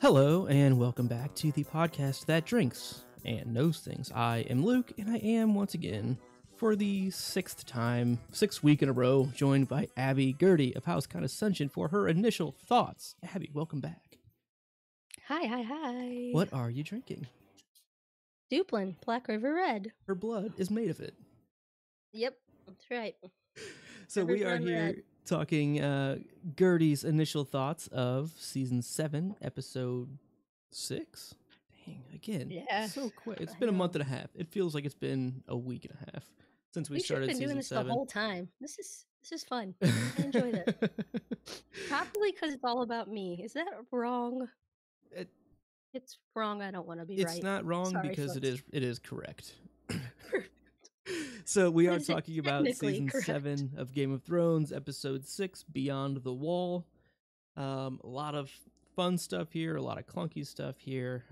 Hello, and welcome back to the podcast that drinks and knows things. I am Luke, and I am once again, for the sixth week in a row, joined by Abby Gertie of House Condescension for her initial thoughts. Abby, welcome back. Hi. What are you drinking? Duplin, Black River Red. Her blood is made of it. Yep, that's right. So River we are Glen here Red. talking Gertie's initial thoughts of Season 7, Episode 6. Dang, again, Yeah, so quick. It's I been a month know. and a half. It feels like it's been a week and a half since we We should have started been doing Season this 7. the whole time. This is fun. I enjoyed it. Probably because it's all about me. Is that wrong? It's wrong. I don't want to be right. It's not wrong Sorry, because folks. it is correct. So we What are is it talking about technically Season correct? 7 of Game of Thrones, Episode 6, Beyond the Wall. A lot of fun stuff here, a lot of clunky stuff here.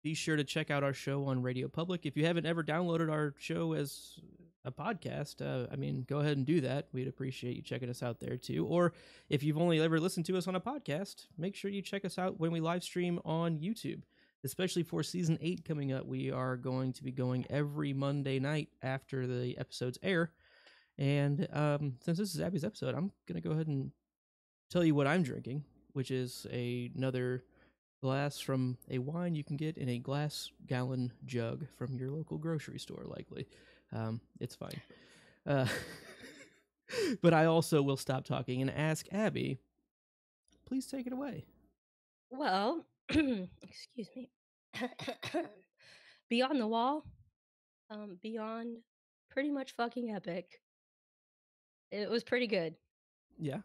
Be sure to check out our show on Radio Public. If you haven't ever downloaded our show as a podcast, go ahead and do that. We'd appreciate you checking us out there too. Or if you've only ever listened to us on a podcast, make sure you check us out when we live stream on YouTube. Especially for Season 8 coming up, we are going to be going every Monday night after the episodes air. And since this is Abby's episode, I'm going to go ahead and tell you what I'm drinking, which is another glass from a wine you can get in a glass gallon jug from your local grocery store, likely. It's fine. But I also will stop talking and ask Abby, please take it away. Well, excuse me. Beyond the Wall, beyond pretty much fucking epic. It was pretty good. Yeah.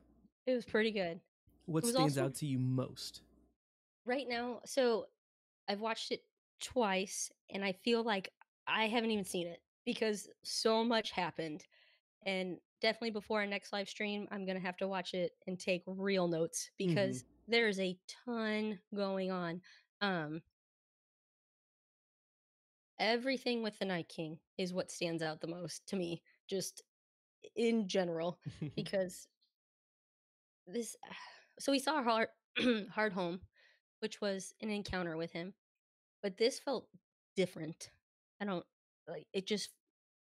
It was pretty good. What It was stands also out to you most? right now. So I've watched it twice, and I feel like I haven't even seen it because so much happened. And definitely before our next live stream, I'm gonna have to watch it and take real notes because there's a ton going on. Um, everything with the Night King is what stands out the most to me, just in general, because this. So we saw Hard Hard Home, which was an encounter with him, but this felt different. I don't like it. Just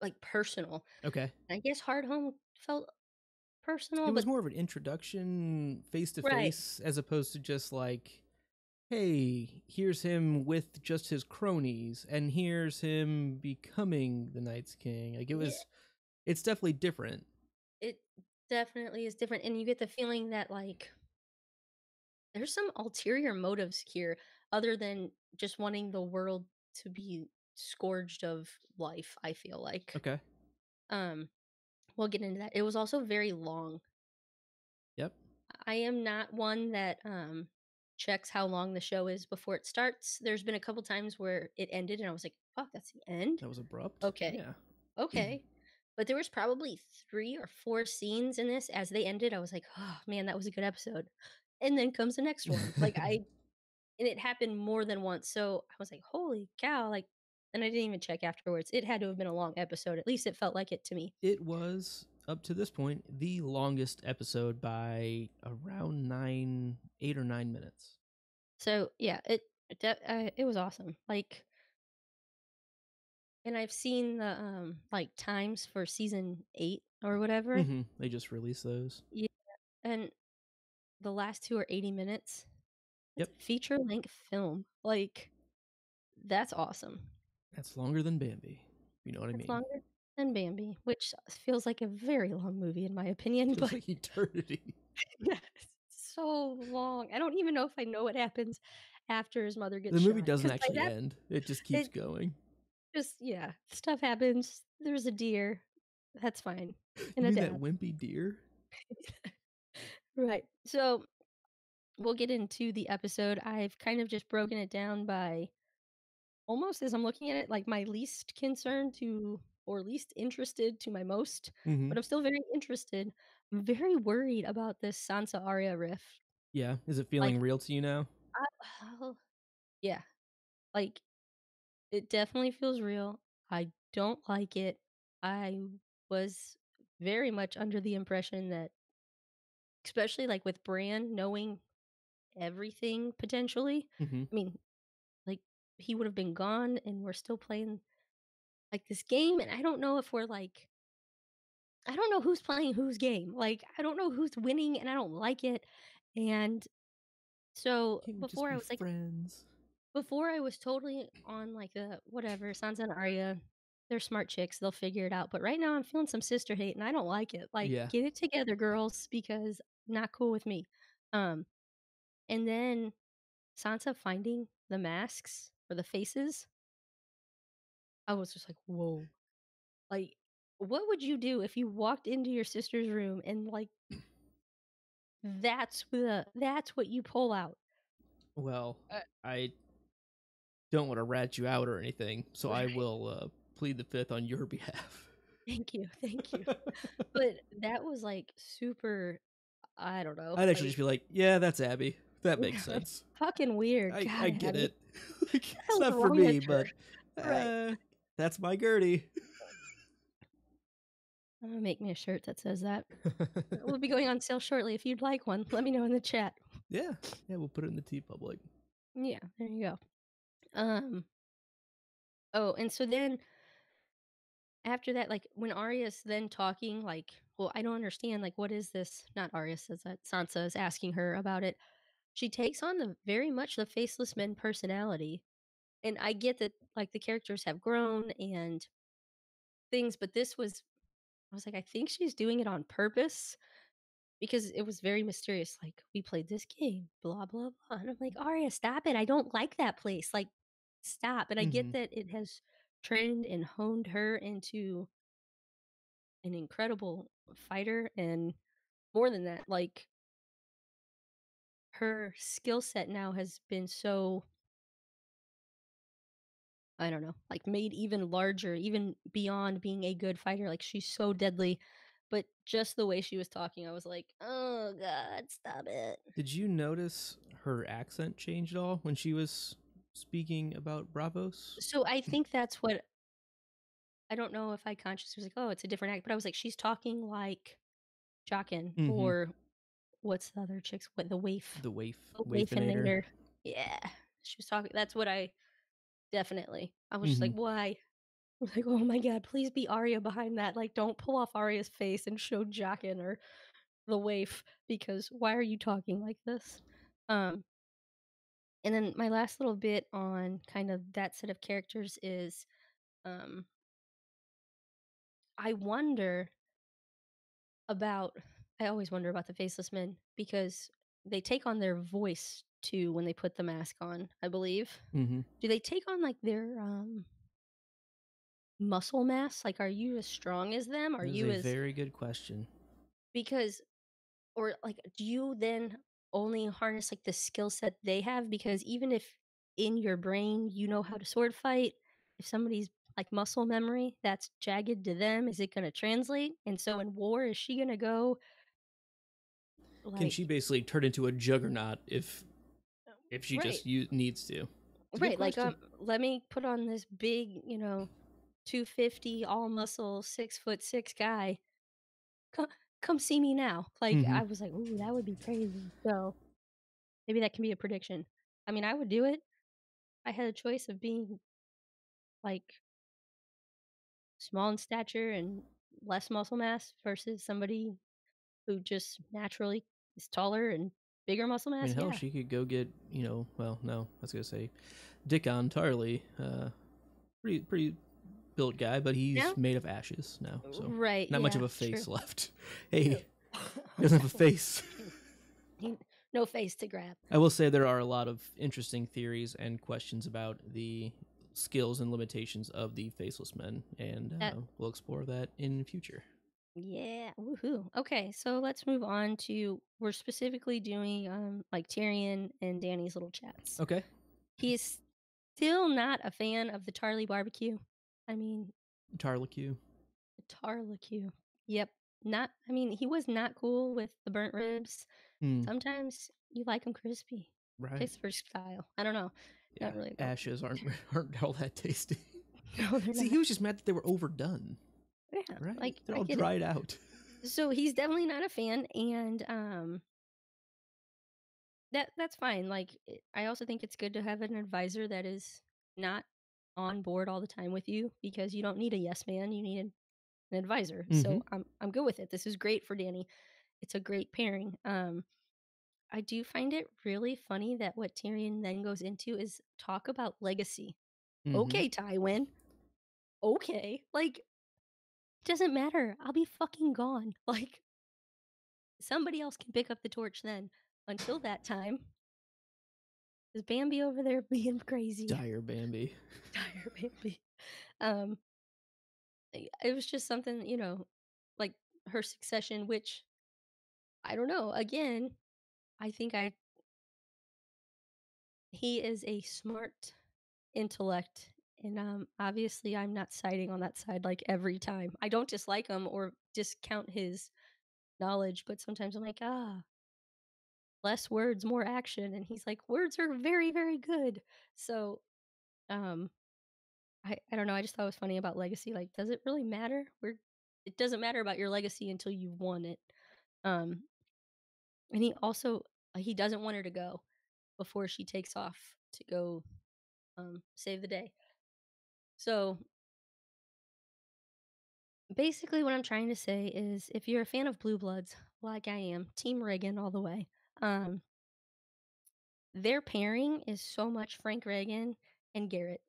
like personal. Okay. I guess Hard Home felt personal, It was but more of an introduction face to right. face as opposed to just like, hey, here's him with just his cronies, and here's him becoming the Night's King. Like it's definitely different. It definitely is different, and you get the feeling that like there's some ulterior motives here other than just wanting the world to be scourged of life, I feel like. Okay. Um we'll get into that. It was also very long. Yep. I am not one that checks how long the show is before it starts. There's been a couple times where it ended and I was like, fuck, that's the end? That was abrupt. Okay. Yeah. Okay. But there was probably 3 or 4 scenes in this as they ended. I was like, oh man, that was a good episode. And then comes the next one. And it happened more than once. So I was like, holy cow. And I didn't even check afterwards. It had to have been a long episode. At least it felt like it to me. It was, up to this point, the longest episode by around 8 or 9 minutes. So yeah, it was awesome. And I've seen the times for season 8 or whatever. They just released those. Yeah, and the last 2 are 80 minutes. Yep. Feature length film. That's awesome. That's longer than Bambi. You know what I mean? Longer than Bambi, which feels like a very long movie in my opinion. Feels like eternity. Yes, so long. I don't even know if I know what happens after his mother gets The movie shot, doesn't 'cause by actually that end. It just keeps going. stuff happens. There's a deer. That's fine. You And a mean that dad. wimpy deer? Right. So we'll get into the episode. I've kind of just broken it down by almost as I'm looking at it, like my least concern to or least interested to my most, but I'm still very interested. I'm very worried about this Sansa Arya riff. Yeah. Is it feeling real to you now? Yeah. Like it definitely feels real. I don't like it. I was very much under the impression that especially like with Bran knowing everything potentially. Mm-hmm. I mean, like he would have been gone and we're still playing like this game and I don't know if we're like I don't know who's playing whose game. Like I don't know who's winning and I don't like it. And so Can we just be friends? before I was totally on like the whatever, Sansa and Arya, they're smart chicks, they'll figure it out. But right now I'm feeling some sister hate and I don't like it. Like Yeah. get it together, girls, because not cool with me. Um and then Sansa finding the masks or the faces, I was just like, whoa. Like what would you do if you walked into your sister's room and like that's what you pull out? Well, Uh, I don't want to rat you out or anything, so I right. will plead the fifth on your behalf. Thank you. Thank you. But that was like super I don't know, I'd actually just like be like, yeah, that's Abby. That makes yeah, sense. fucking weird. I God, get Abby. it. Like, What the it's hell's not for wrong with me, her? but Right. that's my Gertie. I'm gonna make me a shirt that says that. We'll be going on sale shortly. If you'd like one, let me know in the chat. Yeah, yeah, we'll put it in the T Public. Yeah, there you go. Um, oh, and so then after that, like when Arya's then talking, like, well, I don't understand, like, what is this? Not Arya says that, Sansa is asking her about it. She takes on the very much the faceless men personality. And I get that like the characters have grown and things, but this was I was like, I think she's doing it on purpose because it was very mysterious. Like, we played this game, blah, blah, blah. And I'm like, Arya, stop it. I don't like that place. Like, stop. And I get Mm-hmm. that it has trained and honed her into an incredible fighter. And more than that, like, her skill set now has been so, I don't know, like made even larger, even beyond being a good fighter. Like, she's so deadly. But just the way she was talking, I was like, oh, God, stop it. Did you notice her accent change at all when she was speaking about Bravos? So I think that's what I don't know if I consciously was like, "Oh, it's a different act," but I was like, "She's talking like Jockin Mm-hmm. or what's the other chick's what The the Waifinator. Waifinator." Yeah. She was talking that's what I definitely I was just Mm-hmm. like, "Why?" I was like, "Oh my god, please be Arya behind that. Like, don't pull off Arya's face and show Jockin or the waif because why are you talking like this?" Um, and then my last little bit on kind of that set of characters is, um, I wonder about I always wonder about the faceless men because they take on their voice too when they put the mask on, I believe. Mm-hmm. Do they take on like their muscle mass? Like are you as strong as them? Are That is you a as very good question. because or like do you then only harness like the skill set they have because even if in your brain you know how to sword fight, if somebody's like muscle memory that's jagged to them, is it going to translate? And so in war is she going to go Can she like basically turn into a juggernaut if she right. just needs to? It's a good Right, like, question. let me put on this big, 250 all muscle, 6'6" guy. Co come see me now. Like, Mm-hmm. I was like, "Ooh, that would be crazy." So, maybe that can be a prediction. I mean, I would do it. I had a choice of being, like, small in stature and less muscle mass versus somebody who just naturally is taller and bigger muscle I mean, mass, hell, yeah. she could go get, well, no, I was gonna say Dickon Tarley, pretty built guy, but he's Now? made of ashes now, so Right, not much of yeah, a true, face left. true. Hey, he Oh, doesn't have a no. face. He no face to grab. I will say there are a lot of interesting theories and questions about the skills and limitations of the faceless men, and That we'll explore that in future. Yeah, woohoo. Okay, so let's move on to we're specifically doing like Tyrion and Danny's little chats. Okay, He's still not a fan of the Tarly barbecue. I mean, Tarlique. the Tarlicue. Yep. Not I mean, he was not cool with the burnt ribs. Hmm. Sometimes you like them crispy. Right. Pittsburgh style. I don't know. Yeah, Not really a go. ashes aren't all that tasty. No, they're See, not. he was just mad that they were overdone. Yeah, Right? like They're I all get it. dried out. So he's definitely not a fan and That's fine. Like, I also think it's good to have an advisor that is not on board all the time with you, because you don't need a yes man. You need an advisor. Mm-hmm. So I'm good with it. This is great for Danny. It's a great pairing. I do find it really funny that what Tyrion then goes into is talk about legacy. Mm-hmm. Okay, Tywin. Okay. Like, doesn't matter. I'll be fucking gone. Like, somebody else can pick up the torch then. Until that time, is Bambi over there being crazy? Dire Bambi. Dire Bambi. Um, it was just something, like her succession, which I don't know. Again, I think I he is a smart intellect, and obviously I'm not siding on that side like every time. I don't dislike him or discount his knowledge, but sometimes I'm like, less words, more action, and he's like, words are very, very good. So, um, I don't know. I just thought it was funny about legacy. Like, does it really matter? It doesn't matter about your legacy until you've won it. Um, and he also he doesn't want her to go before she takes off to go save the day. So basically, what I'm trying to say is, if you're a fan of Blue Bloods, like I am, Team Reagan all the way. Um, their pairing is so much Frank Reagan and Garrett.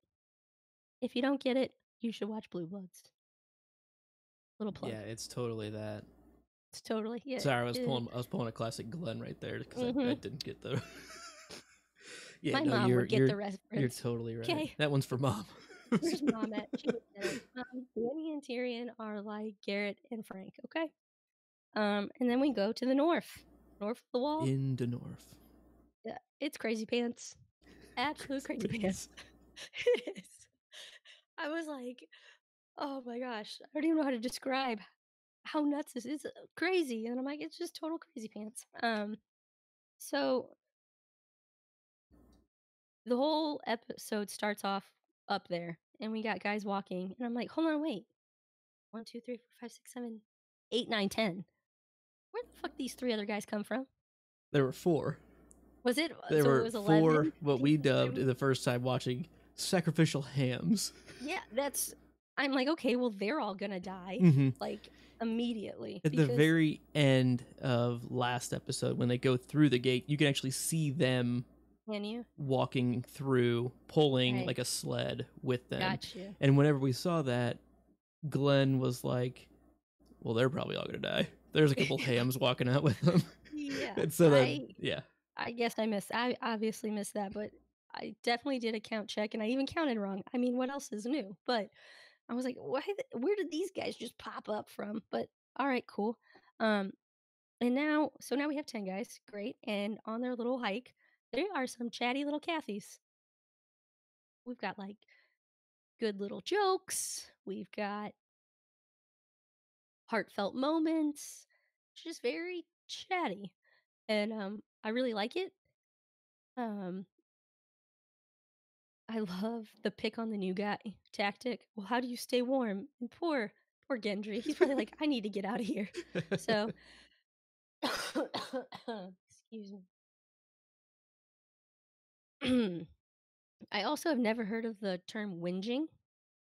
If you don't get it, you should watch Blue Bloods. Little Yeah, plug. it's totally that. It's totally, yeah. Sorry, I was pulling a classic Glenn right there because I Mm-hmm. didn't get the. Yeah, My no, mom would get the you're reference. totally right. Okay, That one's for mom. where's mom at? She would get it. Danny and Tyrion are like Garrett and Frank. Okay. And then we go to the north of the wall. In the north. Yeah, it's crazy pants. Absolute crazy pants. Pants. It is. I was like, oh my gosh, I don't even know how to describe how nuts this is. Crazy. And I'm like, it's just total crazy pants. So the whole episode starts off up there, and we got guys walking, and I'm like, hold on, wait. 1, 2, 3, 4, 5, 6, 7, 8, 9, 10. Where the fuck these three other guys come from? There were 4. Was it There so it were was 4 11? what we dubbed the first time watching sacrificial hams. Yeah, that's I'm like, okay, well they're all gonna die Mm-hmm. like immediately, At the because very end of last episode, when they go through the gate, you can actually see them can you? walking through, pulling Right. like a sled with them. Gotcha. And whenever we saw that, Glenn was like, well, they're probably all gonna die. There's a couple hams walking out with them. Yeah. And so then, yeah. I guess I obviously missed that, but I definitely did a count check, and I even counted wrong. I mean, what else is new? But I was like, where did these guys just pop up from? But all right, cool. Um, and now we have 10 guys. Great. And on their little hike, there are some chatty little Cathys. We've got like good little jokes. We've got heartfelt moments. Just very chatty. And I really like it. Um, I love the pick on the new guy tactic. Well, how do you stay warm? And poor Gendry. He's probably like, I need to get out of here. So, excuse me. I also have never heard of the term whinging.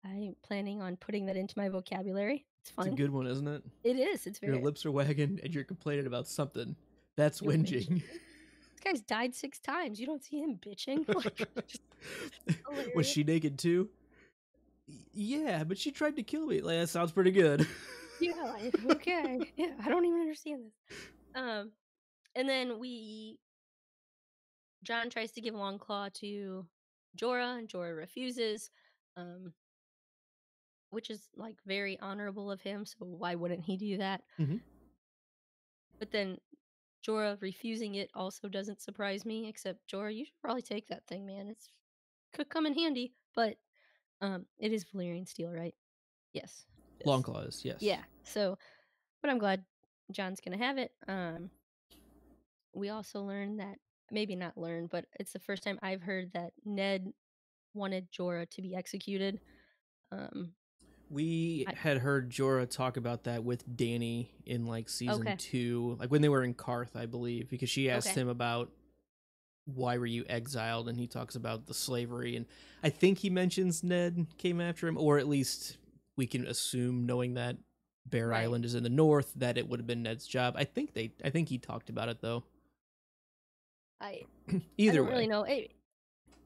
I'm planning on putting that into my vocabulary. It's It's a fun. good one, isn't it? It is. It's Your very. lips are wagging and you're complaining about something. That's You're whinging. whinging. This guy's died 6 times. You don't see him bitching. Like, just hilarious. Was she naked too? Yeah, but she tried to kill me. Like, that sounds pretty good. Yeah. Like, okay. Yeah. I don't even understand this. And then John tries to give Longclaw to Jorah, and Jorah refuses, um, which is like very honorable of him. So why wouldn't he do that? Mm-hmm. But then Jorah refusing it also doesn't surprise me. Except Jorah, you should probably take that thing, man. It's could come in handy. But it is Valyrian steel, right? Yes. Long claws, yes. Yeah. So, but I'm glad John's gonna have it. We also learned that, maybe not learned, but it's the first time I've heard that Ned wanted Jorah to be executed. We had heard Jorah talk about that with Dany in like season Okay. 2, like when they were in Karth, I believe, because she asked Okay. him about why were you exiled? And he talks about the slavery, and I think he mentions Ned came after him, or at least we can assume, knowing that Bear Right. Island is in the north, that it would have been Ned's job. I think he talked about it though. I I Either don't really way, know.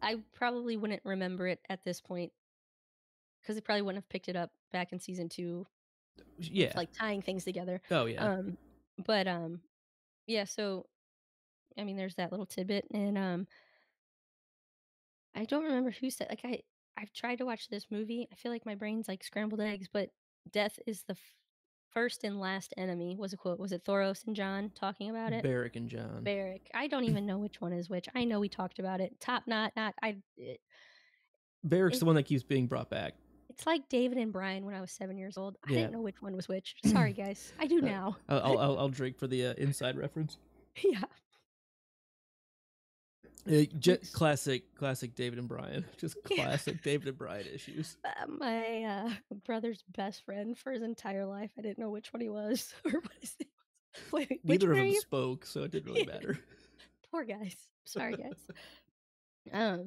I probably wouldn't remember it at this point because they probably wouldn't have picked it up back in season 2 with yeah. like tying things together. Oh yeah. Um, but yeah. So I mean, there's that little tidbit, and I don't remember who said like I've tried to watch this movie. I feel like my brain's like scrambled eggs, but death is the first and last enemy was a quote. Was it Thoros and John talking about it? Barrick and John. Barrick. I don't even know which one is which. I know we talked about it. Top knot, not I. Barrick's It, the one that keeps being brought back. it's like David and Brian when I was 7 years old. I Yeah. didn't know which one was which. Sorry, guys. I do now. I'll drink for the inside reference. Yeah. Classic David and Brian. Just classic David and Brian issues. My brother's best friend for his entire life. I didn't know which one he was or what his name was. Wait, Neither of one them are you? spoke, so it didn't really matter. Poor guys. Sorry, guys.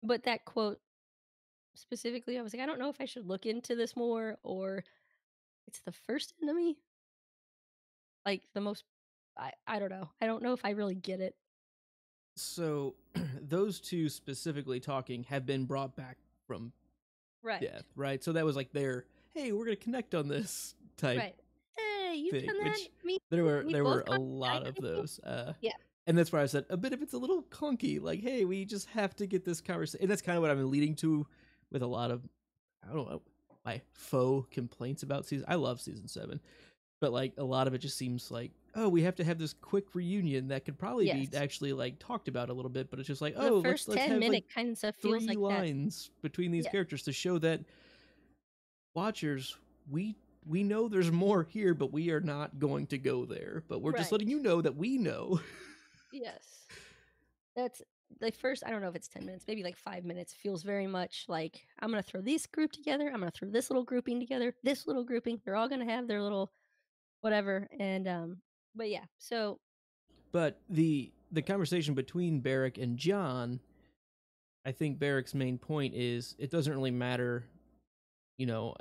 But that quote specifically, I was like, I don't know if I should look into this more or it's the first enemy. Like the most I don't know. I don't know if I really get it. So those two specifically talking have been brought back from Right. death, right? So that was like their, hey, we're gonna connect on this type Right. Hey, you've thing. done that. Which Me. We there both were a got lot of I those. Yeah. And that's why I said a bit of it's a little clunky. Like, hey, we just have to get this conversation, and that's kind of what I've been leading to with a lot of, I don't know, my faux complaints about season. I love season 7, but like a lot of it just seems like, oh, we have to have this quick reunion that could probably be Yes. actually like talked about a little bit, but it's just like, The oh, first let's 10 have minute like kind of feels 3 like that. lines between these Yeah. characters to show that watchers, we know there's more here, but we are not going to go there. But we're just Right. letting you know that we know. Yes. That's the first, I don't know if it's 10 minutes, maybe like 5 minutes feels very much like I'm going to throw this group together. I'm going to throw this little grouping together, this little grouping. They're all going to have their little whatever. And, but yeah, so. But the conversation between Barrick and John, I think Barrick's main point is it doesn't really matter, you know,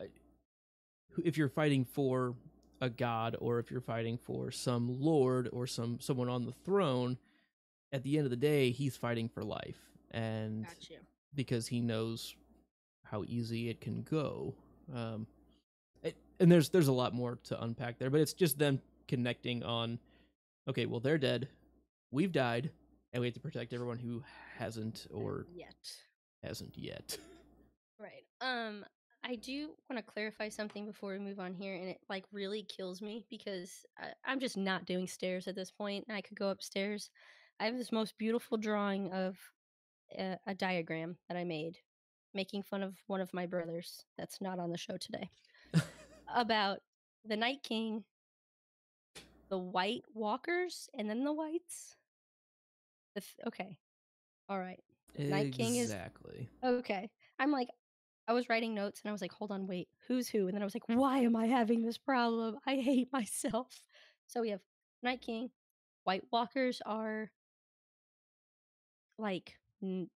if you're fighting for a god or if you're fighting for some lord or someone on the throne. At the end of the day, he's fighting for life, and Gotcha. because he knows how easy it can go. And there's a lot more to unpack there, but it's just them connecting on, okay, well, they're dead, we've died, and we have to protect everyone who hasn't or hasn't yet. Right. I do want to clarify something before we move on here, and it like really kills me because I'm just not doing stairs at this point. I could go upstairs. I have this most beautiful drawing of a diagram that I made, making fun of one of my brothers that's not on the show today, about the Night King, the White Walkers, and then the Whites. Okay, all right. Night King is Exactly. okay. I'm like, I was writing notes and I was like, hold on, wait, who's who? And then I was like, why am I having this problem? I hate myself. So we have Night King. White Walkers are like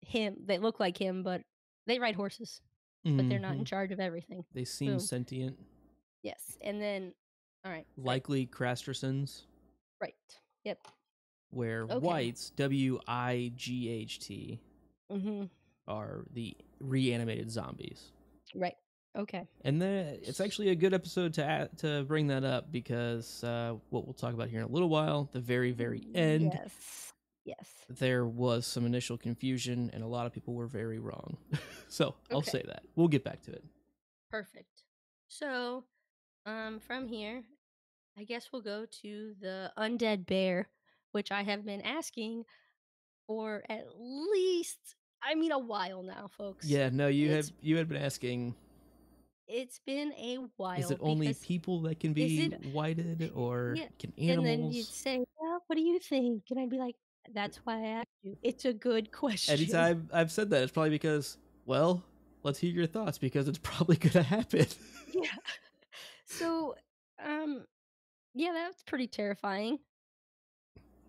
him. They look like him, but they ride horses, but they're not in charge of everything. They seem Boom. sentient. Yes. And then, all right. Likely Crastersons. Right. Yep. Where whites, WIGHT, are the reanimated zombies. Right. Okay. And then it's actually a good episode to bring that up because what we'll talk about here in a little while, the very, very end, Yes. there was some initial confusion and a lot of people were very wrong. So I'll say that. We'll get back to it. Perfect. So from here, I guess we'll go to the undead bear, which I have been asking for at least, I mean, a while now, folks. Yeah, no, you had been asking. It's been a while. Is it only people that can be whited, or can animals? And then you'd say, well, what do you think? And I'd be like, that's why I asked you. It's a good question. Anytime I've said that, it's probably because, well, let's hear your thoughts because it's probably going to happen. Yeah. So, yeah, that's pretty terrifying.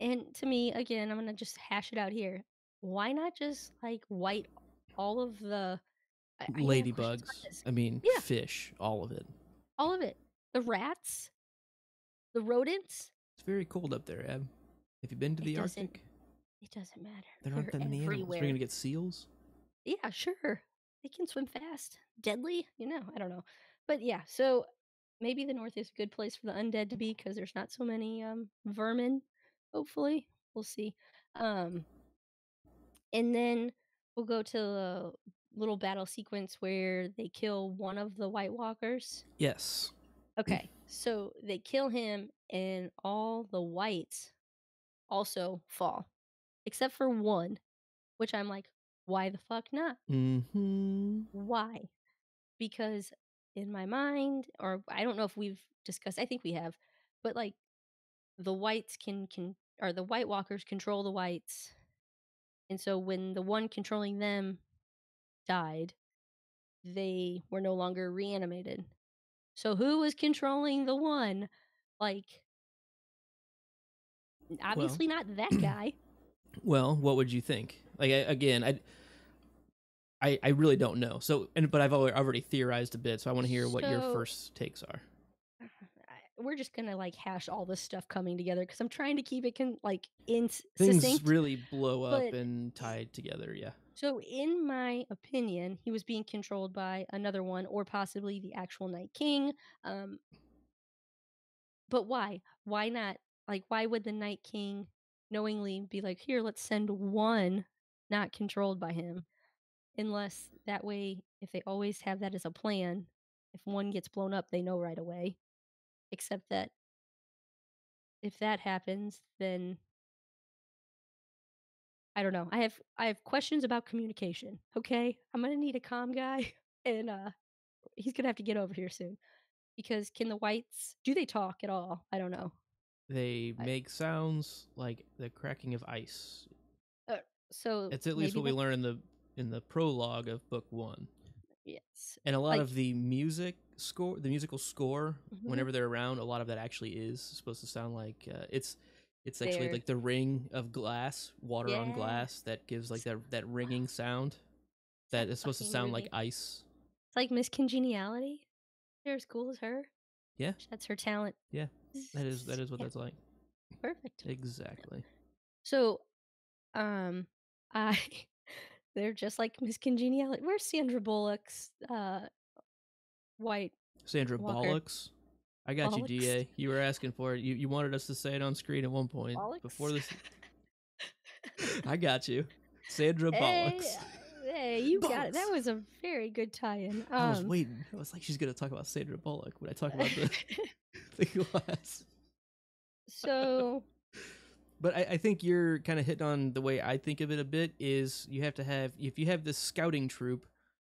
And to me, again, I'm gonna just hash it out here. Why not just like white all of the I have questions about Ladybugs. this. I mean, Yeah, fish. All of it. all of it. The rats, the rodents. It's very cold up there, Ab. Have you been to It the doesn't Arctic? it doesn't matter. There aren't They're that many animals. We're everywhere. gonna get seals. Yeah, sure. They can swim fast. Deadly? I don't know. But yeah, so maybe the north is a good place for the undead to be because there's not so many vermin, hopefully. We'll see. Um and then we'll go to the little battle sequence where they kill one of the White Walkers. Yes. Okay, so they kill him and all the whites also fall, except for one, which I'm like, why the fuck not? Mm-hmm. Why? Because in my mind, or I don't know if we've discussed, I think we have, but like the whites can or the White Walkers control the whites. And so when the one controlling them died, they were no longer reanimated. So who was controlling the one? Like, Well, obviously not that guy. well, what would you think? Like again, I really don't know. So, but I've already theorized a bit, so I want to hear what your So first takes are. we're just gonna like hash all this stuff coming together because I'm trying to keep it Things succinct. really blow up But and tie together. Yeah. so, in my opinion, he was being controlled by another one, or possibly the actual Night King. Um, but why? Why not? Like, why would the Night King knowingly be like, "Here, let's send one not controlled by him"? Unless that way, if they always have that as a plan, if one gets blown up, they know right away. Except that if that happens, then I don't know. I have questions about communication. Okay, I'm gonna need a calm guy, and he's gonna have to get over here soon. Because can the whites do they talk at all? I don't know. They I, make sounds like the cracking of ice. uh, so It's at least maybe what we they learn in the prologue of book 1. yes. And a lot Like of the musical score, mhm, whenever they're around, a lot of that actually is supposed to sound like it's actually they're like the ring of glass, water on yeah. glass, that gives like Is that ringing sound that that is supposed to fucking sound like movie? ice. It's like Miss Congeniality. They're as cool as her. Yeah, That's her talent. yeah, that is what Yeah, that's like. perfect. Exactly. So um I they're just like Miss Congeniality. Where's Sandra Bullock's White Sandra Walker? Bollocks. I got you, Bollocks? GA. You were asking for it. You wanted us to say it on screen at one point Bollocks? before this. I got you, Sandra Hey, Bollocks. hey, you got it. That Bollocks. was a very good tie-in. I was waiting. I was like, she's gonna talk about Sandra Bullock when I talk about the glass. so But I think you're kind of hitting on the way I think of it a bit. Is you have to have, if you have this scouting troop,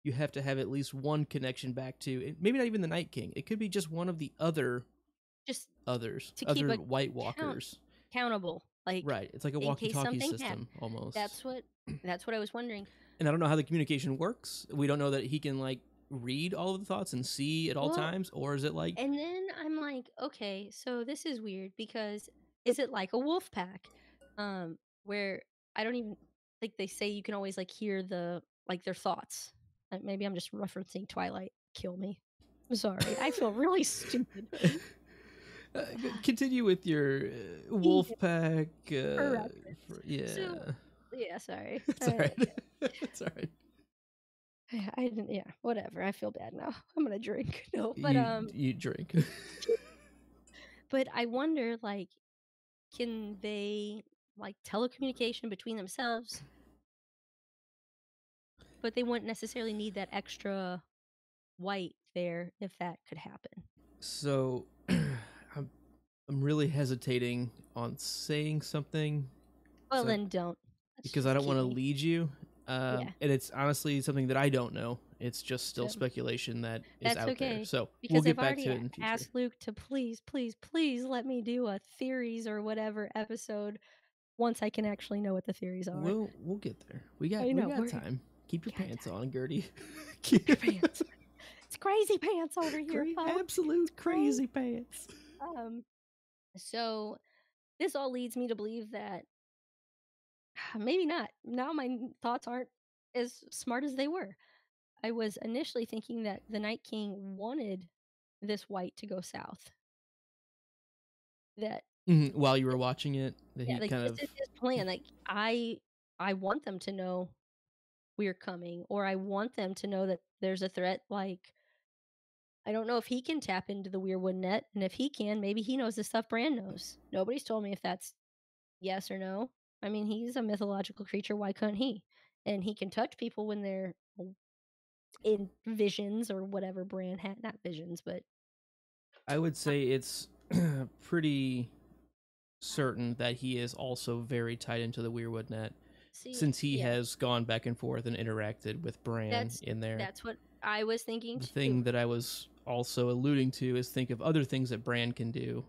you have to have at least one connection back to maybe not even the Night King. It could be just one of the just to keep other a White count Walkers. accountable, like Right. It's like a in case walkie-talkie something happens. system almost. That's what I was wondering. And I don't know how the communication works. We don't know that he can like read all of the thoughts and see at all Well, times, or is it like and then I'm like, okay, so this is weird because is it like a wolf pack, where I don't even think they say you can always like hear their thoughts. Maybe I'm just referencing Twilight. Kill me. I'm sorry. I feel really stupid. Uh, continue with your wolf Yeah, pack. for reference. Yeah, So, yeah, sorry. it's all right. It's all right. I didn't. Yeah, whatever. I feel bad now. I'm gonna drink. No, but You drink. but I wonder, like, can they like telecommunication between themselves? But they wouldn't necessarily need that extra white there if that could happen. So I'm really hesitating on saying something, Well, so then don't. Let's because I just don't want keep to me. lead you. Yeah. And it's honestly something that I don't know. It's just still So speculation that is that's out there. okay So we'll because get I've back to already it in future. asked Luke to please, please, please let me do a theories or whatever episode once I can actually know what the theories are. We'll get there. I We know got time. Keep we your got pants time. on, Gertie. Keep your pants. It's crazy pants over here, Great, folks. It's absolute crazy. crazy pants. Um. So this all leads me to believe that maybe not. Now my thoughts aren't as smart as they were. I was initially thinking that the Night King wanted this white to go south. That While you were watching it, that yeah, he like kind this of is his plan. Like I want them to know we're coming, or I want them to know that there's a threat. Like I don't know if he can tap into the Weirwood net, and if he can, maybe he knows the stuff Bran knows. Nobody's told me if that's yes or no. I mean, he's a mythological creature. Why couldn't he? And he can touch people when they're in visions or whatever Bran had. Not visions, but I would say it's pretty certain that he is also very tied into the Weirwood net see, since he yeah, has gone back and forth and interacted with Bran that's in there. that's what I was thinking The too. thing that I was also alluding to is think of other things that Bran can do.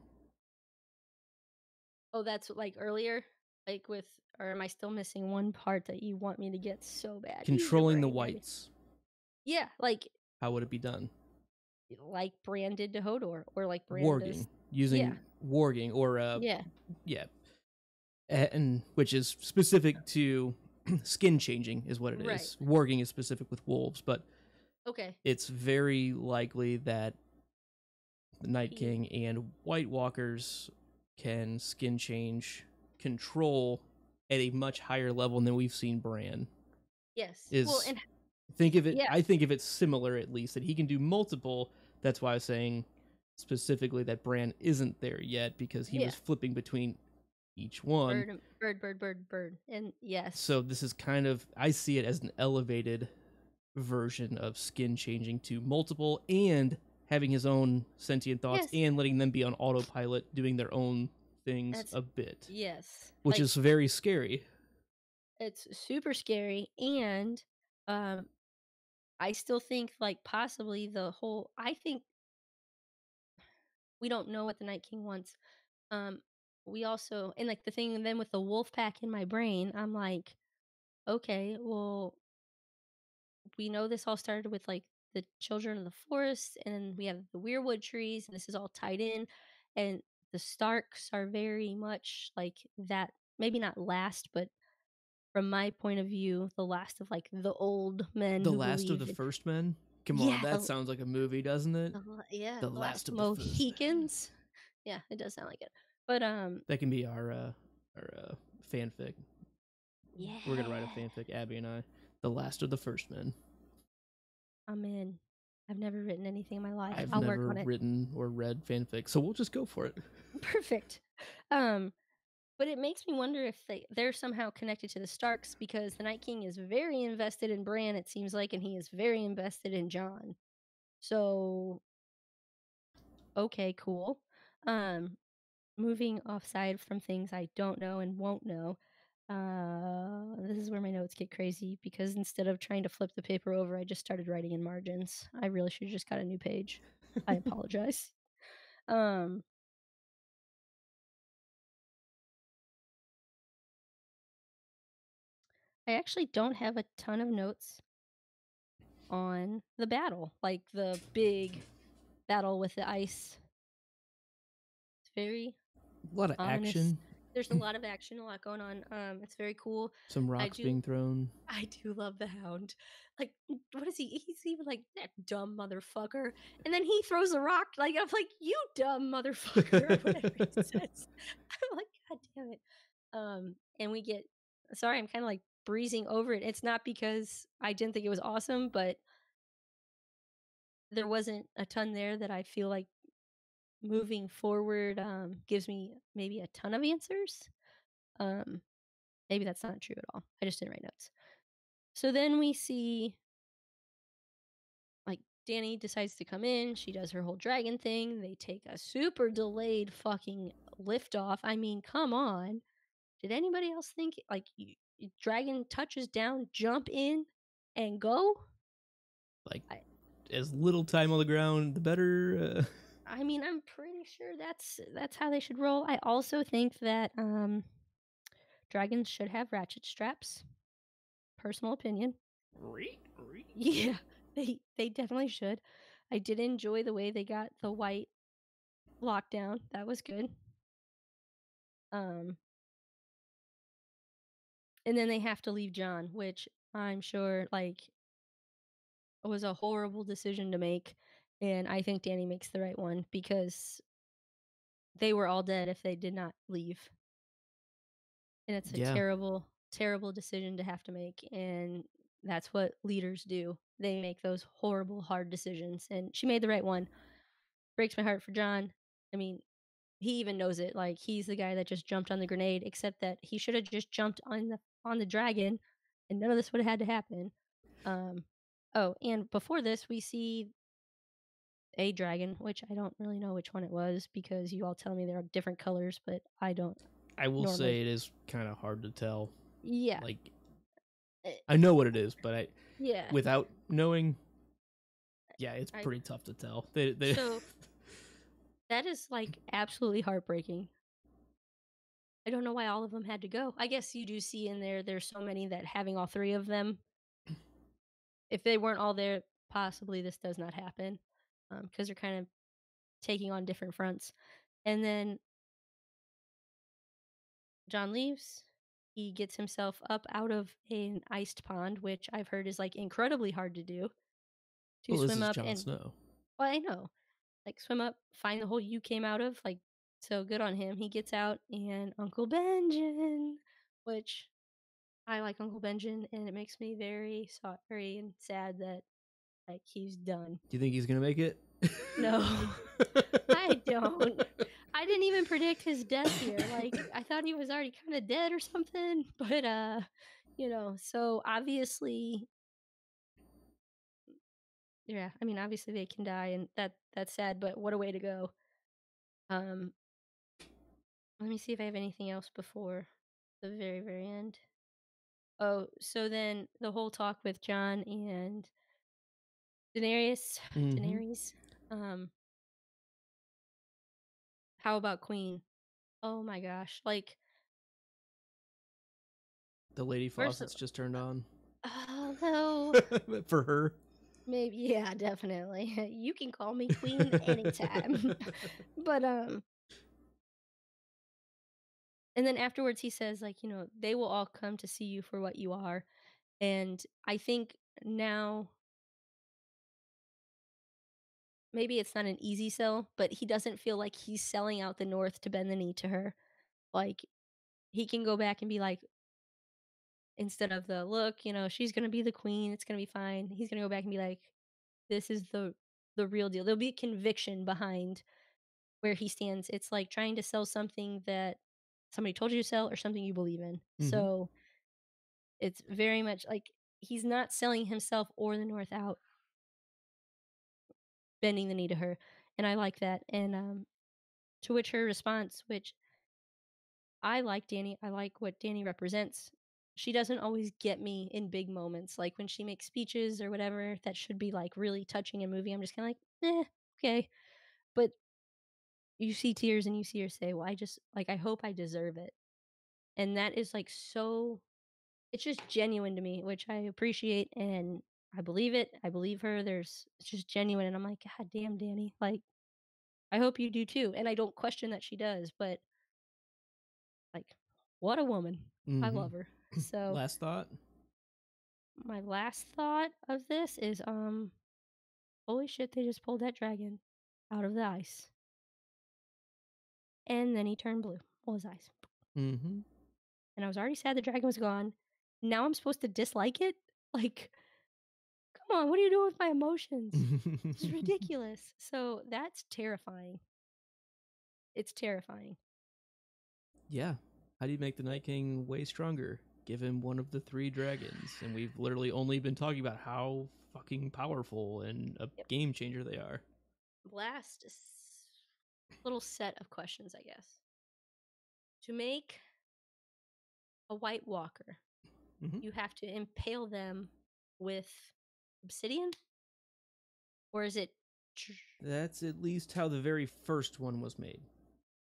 Oh, that's like earlier, like with, or am I still missing one part that you want me to get so bad? Use your Controlling the brain, Abby. whites. Yeah, How would it be done? like Bran did to Hodor, or like Bran Warging. does. Yeah, Using warging or yeah, yeah, and which is specific to skin changing is what it right. is. Warging is specific with wolves, but Okay, it's very likely that the Night he King and White Walkers can skin change control at a much higher level than we've seen Bran. yes. Well, Is and think of it yeah, I think of it similar at least that he can do multiple. That's why I was saying specifically that Bran isn't there yet because he yeah. was flipping between each one. Bird, bird, bird, bird, bird, and yes, So this is kind of I see it as an elevated version of skin changing to multiple and having his own sentient thoughts yes. and letting them be on autopilot doing their own things That's a bit, yes. which Like is very scary. it's super scary, and um, I still think like possibly the whole. I think we don't know what the Night King wants. Um, we also and like the thing then with the wolf pack in my brain, I'm like, okay, well, we know this all started with like the children of the forest, and we have the weirwood trees, and this is all tied in, and the Starks are very much like that. Maybe not last, but from my point of view, the last of like the old men The who Last of the believe in First Men? Come on, yeah, that sounds like a movie, doesn't it? yeah, The the Last last of the First Men. Mohicans. Yeah, it does sound like it. But That can be our fanfic. We're gonna write a yeah, fanfic, Abby and I. The Last of the First Men. I'm in. I've never written anything in my life. I've I'll work never on it. written or read fanfic, so we'll just go for it. Perfect. Um, but it makes me wonder if they're somehow connected to the Starks because the Night King is very invested in Bran, it seems like, and he is very invested in Jon. So okay, cool. Um, moving offside from things I don't know and won't know. This is where my notes get crazy because instead of trying to flip the paper over, I just started writing in margins. I really should have just got a new page. I apologize. Um, I actually don't have a ton of notes on the battle, like the big battle with the ice. It's very A lot of ominous. action, There's a lot of action, a lot going on. It's very cool. some I rocks do being thrown. I do love the Hound. Like, what is he? He's even like that dumb motherfucker, and then he throws a rock. Like I'm like, you dumb motherfucker, or whatever he says. I'm like, God damn it. And we get. Sorry, I'm kind of like breezing over it. It's not because I didn't think it was awesome, but there wasn't a ton there that I feel like moving forward gives me maybe a ton of answers. Um, maybe that's not true at all. I just didn't write notes. So then we see like Danny decides to come in. She does her whole dragon thing. They take a super delayed fucking lift off. I mean, come on. Did anybody else think like dragon touches down, jump in, and go? Like I, as little time on the ground, the better. I mean, I'm pretty sure that's how they should roll. I also think that dragons should have ratchet straps. Personal opinion. Yeah, they definitely should. I did enjoy the way they got the white lockdown. That was good. Um, and then they have to leave John, which I'm sure like was a horrible decision to make. And I think Danny makes the right one because they were all dead if they did not leave. And it's a Yeah. terrible, terrible decision to have to make. And that's what leaders do. They make those horrible, hard decisions. And she made the right one. Breaks my heart for John. I mean, he even knows it. Like he's the guy that just jumped on the grenade, except that he should have just jumped on the dragon, and none of this would have had to happen. Um, oh, and before this, we see a dragon, which I don't really know which one it was because you all tell me there are different colors, but I don't I will normally. say it is kind of hard to tell. Yeah, Like, eh, I know what it is, but yeah. without knowing, yeah, it's I pretty tough to tell. They so that is like absolutely heartbreaking. I don't know why all of them had to go. I guess you do see in there. There's so many that having all three of them, if they weren't all there, possibly this does not happen because they're kind of taking on different fronts. And then John leaves. He gets himself up out of an iced pond, which I've heard is like incredibly hard to do to well, this swim is up Jon and, Snow. well, I know, like swim up, find the hole you came out of. Like, so good on him. He gets out, and Uncle Benjamin, which I like Uncle Benjamin, and it makes me very sorry and sad that like he's done. Do you think he's gonna make it? No, I don't. I didn't even predict his death here. Like I thought he was already kind of dead or something, but so obviously, yeah, I mean obviously they can die and that's sad, but what a way to go. Um let me see if I have anything else before the very very end. Oh, so then the whole talk with John and Daenerys, Mm-hmm. Daenerys. Um how about Queen? Oh my gosh. Like The lady first of faucet's just turned on. oh no. For her. Maybe, yeah, definitely. You can call me queen anytime. But and then afterwards he says like, they will all come to see you for what you are. And I think now maybe it's not an easy sell, but he doesn't feel like he's selling out the North to bend the knee to her. Like he can go back and be like, instead of the look, she's gonna be the queen, it's gonna be fine. He's gonna go back and be like, this is the real deal. There'll be conviction behind where he stands. It's like trying to sell something that somebody told you to sell or something you believe in. Mm-hmm. So it's very much like he's not selling himself or the North out, bending the knee to her. And I like that. And to which her response, which I like Danny, I like what Danny represents. She doesn't always get me in big moments. Like when she makes speeches or whatever that should be like really touching and moving, I'm just kind of like, okay. But you see tears and you see her say, well, I just like, I hope I deserve it. And that is like so, it's just genuine to me, which I appreciate and I believe it. I believe her. It's just genuine. And I'm like, God damn, Danny. Like, I hope you do too. And I don't question that she does, but like, what a woman. I Mm-hmm. love her. So, Last thought. my last thought of this is, holy shit, they just pulled that dragon out of the ice. And then he turned blue. All his eyes. Mm-hmm. And I was already sad the dragon was gone. Now I'm supposed to dislike it? Like, come on, what are you doing with my emotions? This is ridiculous. So that's terrifying. It's terrifying. Yeah. How do you make the Night King way stronger? Give him one of the three dragons. And we've literally only been talking about how fucking powerful and a Yep. game changer they are. Last little set of questions, I guess. To make a White Walker, Mm-hmm. you have to impale them with obsidian? Or is it. That's at least how the very first one was made.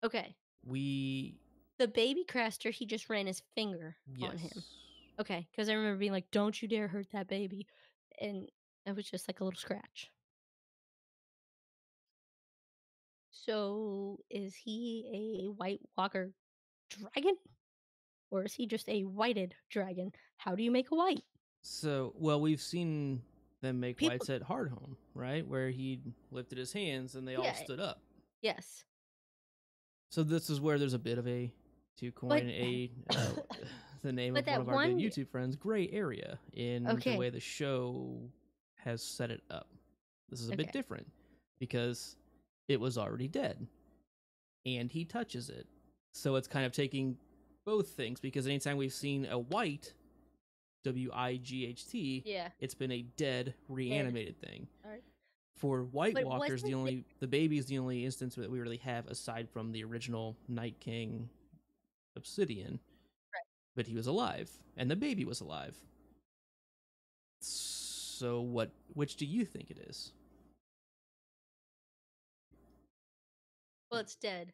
Okay. We. The baby Craster, he just ran his finger on him. Yes. Okay. Because I remember being like, don't you dare hurt that baby. And it was just like a little scratch. So is he a White Walker dragon? Or is he just a whited dragon? How do you make a white? So, well, we've seen them make People, whites at Hardhome, right? Where he lifted his hands and they all yeah, stood up. yes. So this is where there's a bit of a, to But coin a the name but of one that of our good one, YouTube friends, gray area in the okay, way the show has set it up. This is a bit okay. different because it was already dead and he touches it. So it's kind of taking both things because anytime we've seen a white, WIGHT, Yeah, it's been a dead, dead. reanimated thing. All right. For White But Walkers, wasn't it the baby is the only instance that we really have aside from the original Night King Obsidian. right? But he was alive, and the baby was alive. So which do you think it is? Well, it's dead.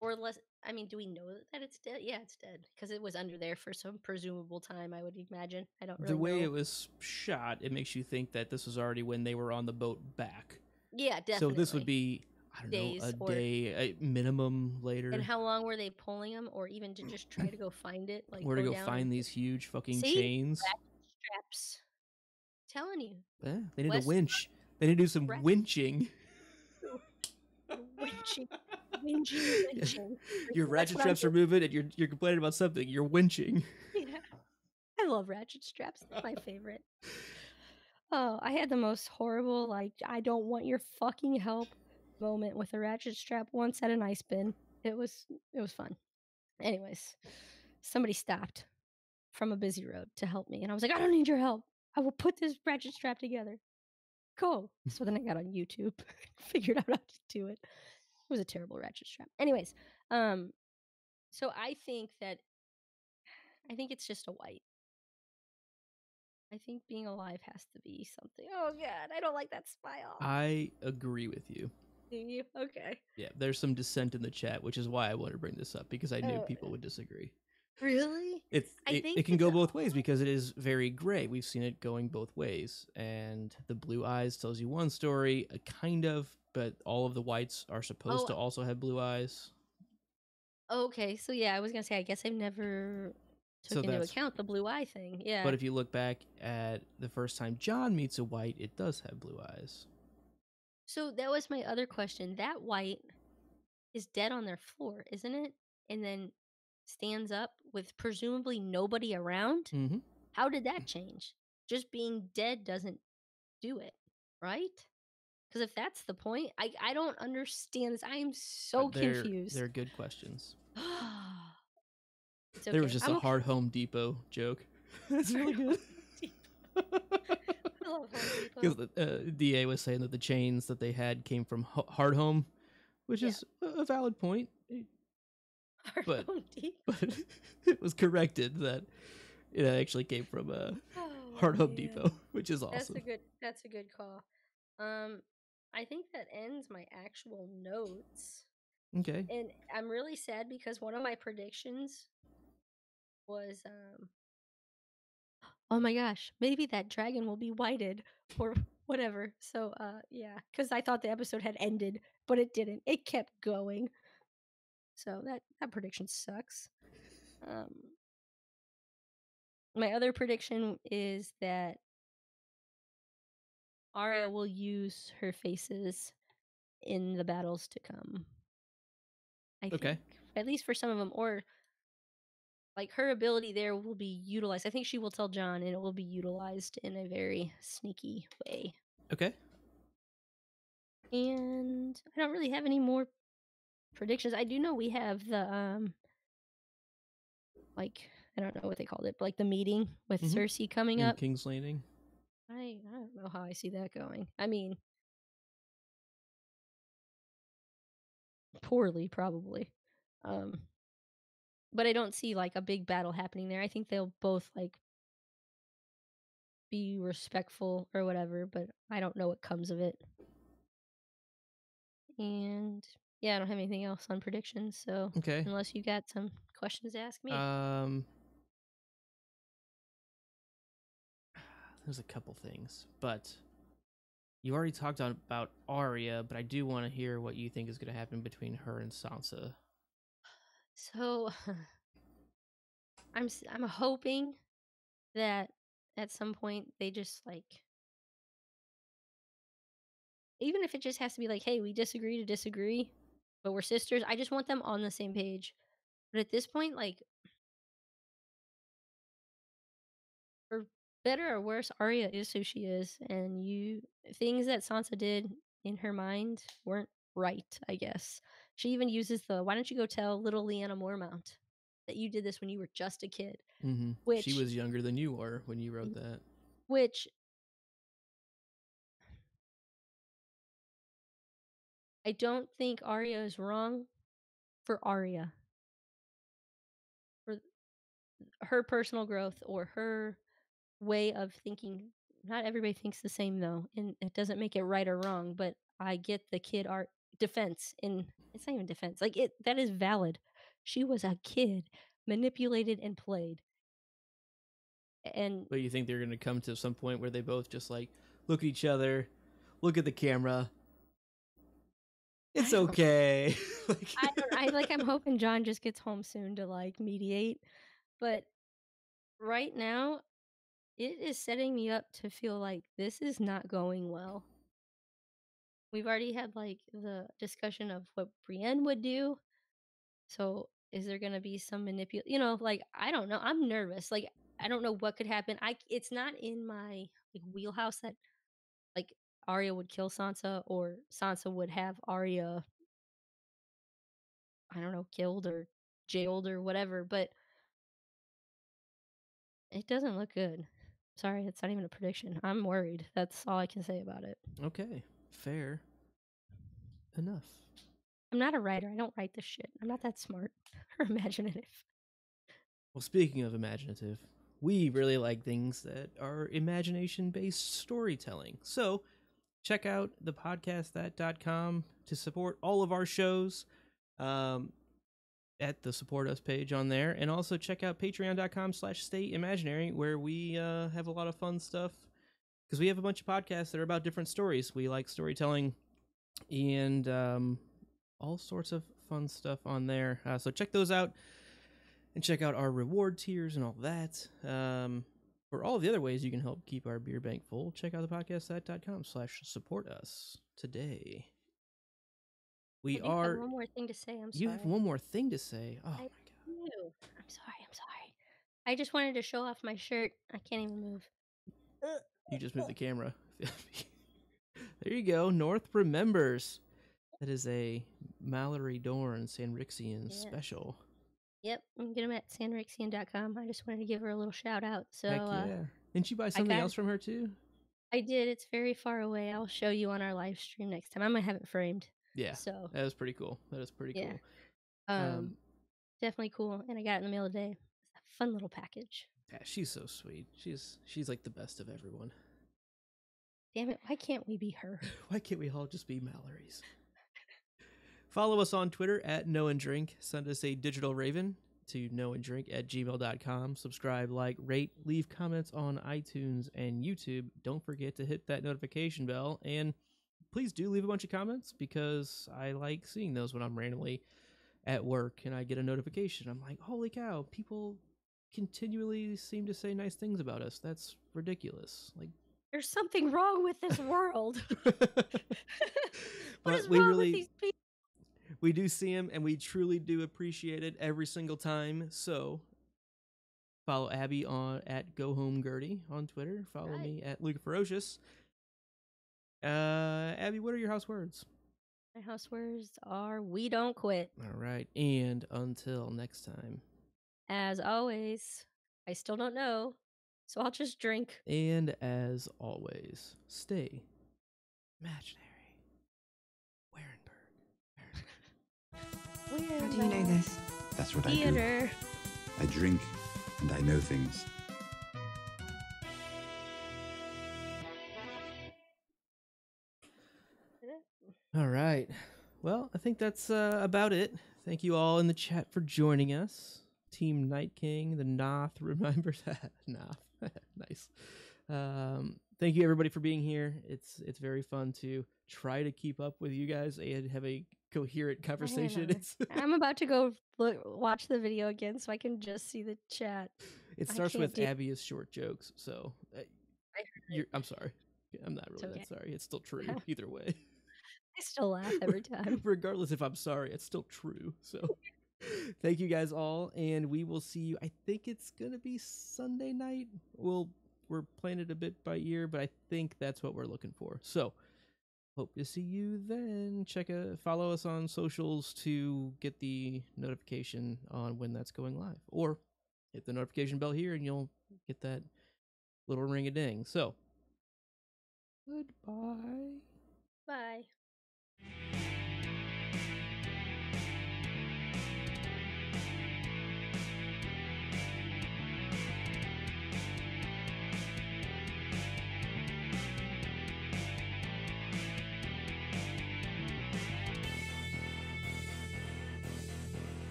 Or less, I mean, do we know that it's dead? Yeah, it's dead. Because it was under there for some presumable time, I would imagine. I don't The really way know. it was shot, it makes you think that this was already when they were on the boat back. Yeah, definitely. So this would be, I don't know, a day, a minimum later. And how long were they pulling them? Or even to just try to go find it? Like, Where to go down find these huge fucking See? chains? Ratchet straps. Telling you. Yeah, they need West a winch. They need to do some Rat- winching. Winching. Winching. Your ratchet straps are moving, and you're complaining about something. You're winching. Yeah. I love ratchet straps. They're my favorite. Oh, I had the most horrible, like, I don't want your fucking help moment with a ratchet strap once at an ice bin. It was fun. Anyways, somebody stopped from a busy road to help me, and I was like, I don't need your help. I will put this ratchet strap together. Go. So then I got on YouTube, figured out how to do it. It was a terrible ratchet strap. Anyways, so I think it's just a white. I think being alive has to be something. Oh god, I don't like that smile. I agree with you. Do you? Okay. Yeah, there's some dissent in the chat, which is why I wanted to bring this up because I knew people would disagree. Really? It can go both ways because it is very gray. We've seen it going both ways, and the blue eyes tells you one story, kind of, but all of the whites are supposed to also have blue eyes. Okay, so yeah, I was gonna say I guess I've never took into account the blue eye thing. Yeah. But if you look back at the first time John meets a white, it does have blue eyes. So that was my other question. That white is dead on their floor, isn't it? And then stands up with presumably nobody around. Mm-hmm. How did that change? Just being dead doesn't do it, right? Because if that's the point, I don't understand this. I am so confused. They're good questions. It's okay. There was just a hard Home Depot joke. That's really good. I love Home Depot. Because the DA was saying that the chains that they had came from Hard Home, which is a valid point. But it was corrected that it actually came from Hard Home Depot, which is awesome. That's a good call. I think that ends my actual notes. Okay. And I'm really sad because one of my predictions was oh my gosh, maybe that dragon will be whited or whatever. So yeah, because I thought the episode had ended, but it didn't. It kept going. So that prediction sucks. My other prediction is that Arya will use her faces in the battles to come. I think, at least for some of them, or like her ability there will be utilized. I think she will tell Jon, and it will be utilized in a very sneaky way. Okay. And I don't really have any more predictions. I do know we have the like I don't know what they called it, but like the meeting with Cersei coming up. King's Landing. I don't know how I see that going. I mean, poorly probably. But I don't see like a big battle happening there. I think they'll both like be respectful or whatever, but I don't know what comes of it. And yeah, I don't have anything else on predictions, so unless you got some questions to ask me. There's a couple things, but you already talked about Arya, but I do want to hear what you think is going to happen between her and Sansa. So I'm hoping that at some point they just like, even if it just has to be like, hey, we disagree to disagree, but we're sisters. I just want them on the same page. But at this point, like, for better or worse, Arya is who she is, and you things that Sansa did in her mind weren't right, I guess. She even uses the why don't you go tell little Lyanna Mormont that you did this when you were just a kid, She which was younger than you were when you wrote that. which I don't think Arya is wrong for Arya, for her personal growth or her way of thinking. Not everybody thinks the same though, and it doesn't make it right or wrong, but I get the kid art defense in it's not even defense. Like it that is valid. She was a kid, manipulated and played. And But you think they're going to come to some point where they both just like look at each other, look at the camera. It's okay. I'm hoping John just gets home soon to like mediate. But right now, it is setting me up to feel like this is not going well. We've already had like the discussion of what Brienne would do. So is there gonna be some like I don't know. I'm nervous. Like I don't know what could happen. It's not in my like wheelhouse that like Arya would kill Sansa or Sansa would have Arya, I don't know, killed or jailed or whatever, but it doesn't look good. Sorry, it's not even a prediction. I'm worried. That's all I can say about it. Okay, fair enough. I'm not a writer. I don't write this shit. I'm not that smart or imaginative. Well, speaking of imaginative, we really like things that are imagination-based storytelling. So check out the podcastthat.com to support all of our shows at the support us page on there. And also check out patreon.com/stay-imaginary, where we have a lot of fun stuff because we have a bunch of podcasts that are about different stories. We like storytelling and all sorts of fun stuff on there. So check those out and check out our reward tiers and all that. For all the other ways you can help keep our beer bank full, check out the podcastthat.com/support us today. I do have one more thing to say. I'm sorry. You have one more thing to say. Oh my god. I'm sorry. I just wanted to show off my shirt. I can't even move. You just moved the camera. There you go. North remembers. That is a Mallory Dorn Sanrixian special. Yep, you can get them at sanrixian.com. I just wanted to give her a little shout out. So heck yeah. Didn't you buy something else from her too? I did. It's very far away. I'll show you on our live stream next time. I might have it framed. Yeah. So that is pretty cool. Cool. Definitely cool. And I got it in the mail today. It's a fun little package. Yeah, she's so sweet. She's like the best of everyone. Damn it, why can't we be her? Why can't we all just be Mallory's? Follow us on Twitter at KnowAndDrink. Send us a digital raven to knowandDrink@gmail.com. Subscribe, like, rate, leave comments on iTunes and YouTube. Don't forget to hit that notification bell. And please do leave a bunch of comments because I like seeing those when I'm randomly at work and I get a notification. I'm like, holy cow, people continually seem to say nice things about us. That's ridiculous. Like, there's something wrong with this world. What is we wrong really, with these people? We do see them, and we truly do appreciate it every single time. So follow Abby at GoHomeGertie on Twitter. Follow me at Luca Ferocious. Abby, what are your house words? My house words are we don't quit. All right. And until next time. As always, I still don't know, so I'll just drink. And as always, stay imaginary. How do you know this? That's what I do. I drink and I know things. All right. Well, I think that's about it. Thank you all in the chat for joining us. Team Night King, the Noth remembers that. Noth. Nice. Thank you everybody for being here. It's very fun to try to keep up with you guys and have a coherent conversation. I'm about to go watch the video again so I can just see the chat. It starts with Abby's short jokes, so I'm sorry. I'm not really that sorry. It's still true either way. I still laugh every time. Regardless if I'm sorry, it's still true. So thank you guys all, and we will see you. I think it's going to be Sunday night. We're playing it a bit by ear, but I think that's what we're looking for. So hope to see you then. Follow us on socials to get the notification on when that's going live, or hit the notification bell here and you'll get that little ring-a-ding. So goodbye. Bye.